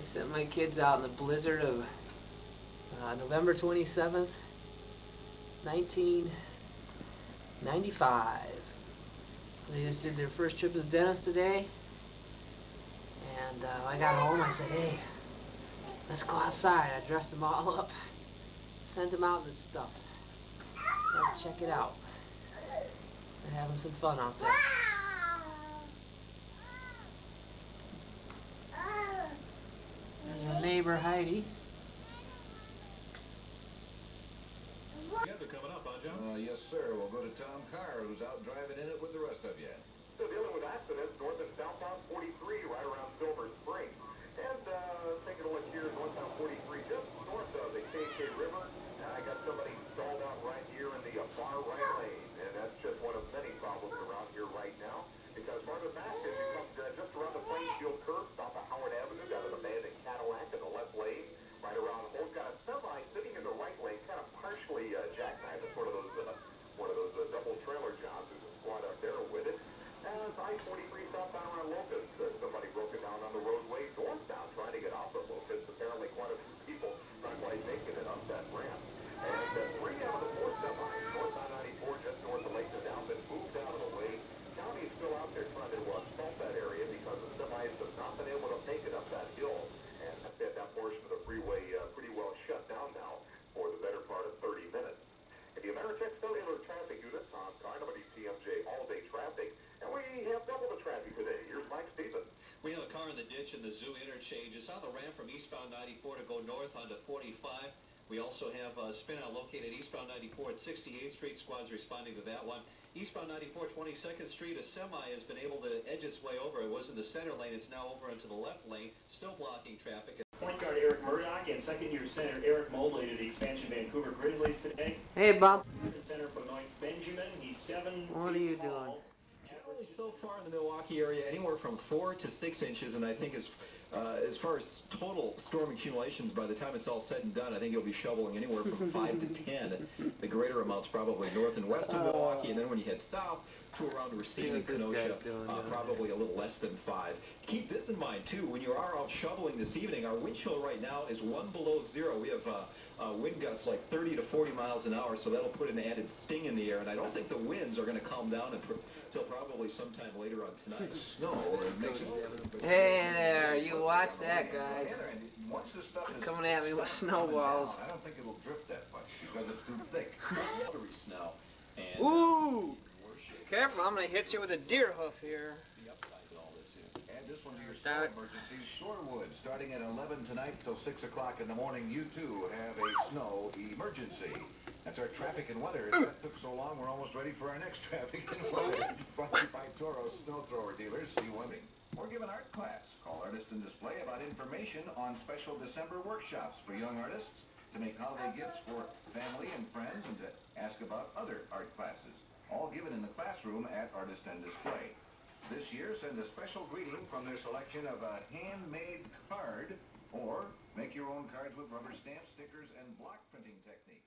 sent my kids out in the blizzard of November 27th, 1995. They just did their first trip to the dentist today. And I got home, I said, hey, let's go outside. I dressed them all up, sent them out in this stuff. Gotta check it out. They're having some fun out there. There's our neighbor, Heidi. Coming up, huh, John? Yes, sir. We'll go to Tom Carr, who's out driving in it with the rest of you. Still dealing with accidents north and southbound 43 right around Silver Spring. And taking a look here, northbound 43 just north of the KK River. I got somebody stalled out right here in the far right lane. And that's just one of many problems around here right now. Because farther back, as you come just around the Plainfield curve, south of Howard Avenue, got an abandoned Cadillac in the left lane. Right around the hole, got a semi sitting in the right lane, kind of partially jackknifed. It's one of those double trailer jobs. There's a squad out there with it. And I-43 southbound around Locust. Somebody broke it down on the roadway northbound, trying to get off of Locust. Apparently, quite a few people not quite making it up that ramp. And 3 out of the 4 semis, north I-94, just north of Lake has now been moved out of the way. County is still out there trying to assault that area because the semis have not been able to make it up that hill. And that portion of the freeway pretty well shut down now for the better part of 30 minutes. And the Ameritech Cellular Traffic Units on time of TMJ all-day traffic. And we have double the traffic today. Here's Mike Stevens. We have a car in the ditch in the Zoo interchange. It's on the ramp from eastbound 94 to go north onto 45. We also have a spin-out located eastbound 94 at 68th Street. Squads responding to that one. Eastbound 94, 22nd Street, a semi has been able to edge its way over. It was in the center lane. It's now over into the left lane, still blocking traffic. Point guard Eric Murdoch and second-year center Eric Mobley to the expansion Vancouver Grizzlies today. Hey, Bob. Center Benoit Benjamin. He's 7 What are you doing? Generally, so far in the Milwaukee area, anywhere from 4 to 6 inches, and I think as far as total storm accumulations, by the time it's all said and done, I think you'll be shoveling anywhere from 5 to 10. The greater amounts probably north and west of Milwaukee, and then when you head south to around Racine and Kenosha, probably a little less than 5. Keep this in mind, too. When you are out shoveling this evening, our wind chill right now is 1 below 0. We have wind gusts like 30 to 40 miles an hour, so that'll put an added sting in the air, and I don't think the winds are going to calm down until probably sometime later on tonight. Snow makes it. Hey there, you watch that, guys. Once this stuff is Coming at me with snowballs. I don't think it'll drift that much because it's too thick. Watery snow. And, Ooh! Careful, I'm going to hit you with a deer hoof here. the upside to all this here. Add this one to your snow emergencies. Shorewood, starting at 11 tonight till 6 o'clock in the morning, you too have a snow emergency. That's our traffic and weather. That took so long, we're almost ready for our next traffic and weather. Brought to you by Toro Snow Thrower Dealers, C1. Or give an art class. Call Artist and Display about information on special December workshops for young artists to make holiday gifts for family and friends and to ask about other art classes. All given in the classroom at Artist and Display. This year, send a special greeting from their selection of a handmade card, or make your own cards with rubber stamps, stickers, and block printing techniques.